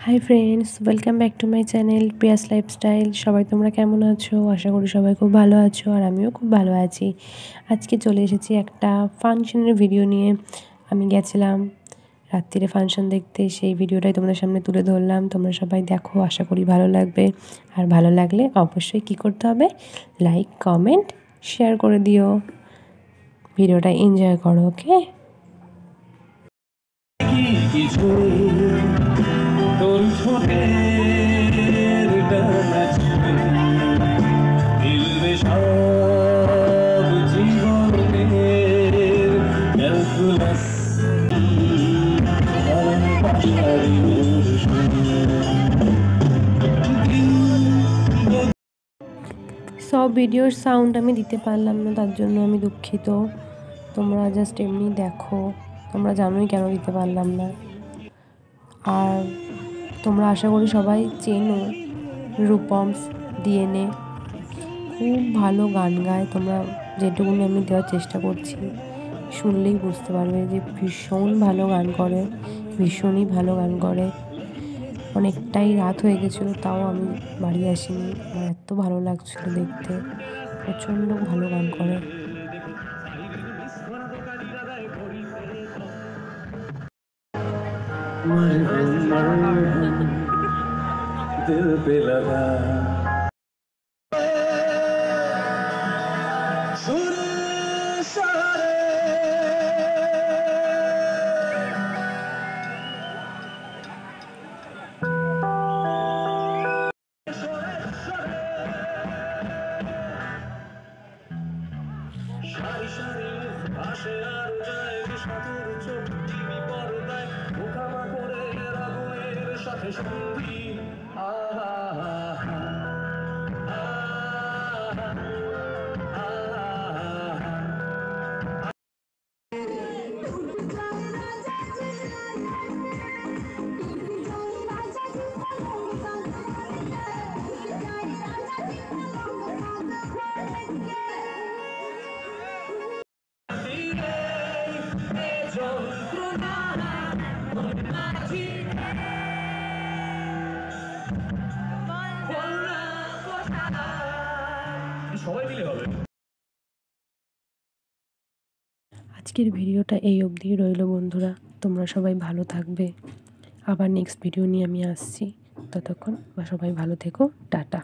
Hi friends, welcome back to my channel Prius lifestyle. সবাই তোমরা কেমন আছো? আশা করি সবাই খুব ভালো আছো, আর আমিও খুব ভালো আছি। আজকে চলে এসেছি একটা ফাংশনের ভিডিও নিয়ে। আমি গেছিলাম রাত্রিরে ফাংশন দেখতে, সেই ভিডিওটাই তোমাদের সামনে তুলে ধরলাম। তোমরা সবাই দেখো, আশা করি ভালো লাগবে। আর ভালো লাগলে অবশ্যই কী করতে হবে, লাইক, কমেন্ট, শেয়ার করে দিও। ভিডিওটা এনজয় করো, ওকে? তোর ঠোঁটের ডানা ছুঁয়ে মিলবে সব জীবনের ক্যালকুলাস। সব ভিডিওর সাউন্ড আমি দিতে পারলাম না, তার জন্য আমি দুঃখিত। তোমরা জাস্ট এমনি দেখো, তোমরা জানোই কেন দিতে পারলাম না। আর তোমরা আশা করি সবাই চেনো রূপমস ডিএনএ, খুব ভালো গান গায়। তোমরা যেটুকুনি আমি দেওয়ার চেষ্টা করছি, শুনলেই বুঝতে পারবে যে ভীষণ ভালো গান করে, ভীষণই ভালো গান করে। অনেকটাই রাত হয়ে গেছিলো, তাও আমি বাড়ি আসিনি। আমার এত ভালো লাগছিলো দেখতে, প্রচণ্ড ভালো গান করে। दिल पे लगा আজকের ভিডিওটা এই অবধি রইল বন্ধুরা। তোমরা সবাই ভালো থাকবে। আবার নেক্সট ভিডিও নিয়ে আমি আসছি। ততক্ষণ সবাই ভালো থেকো। টাটা।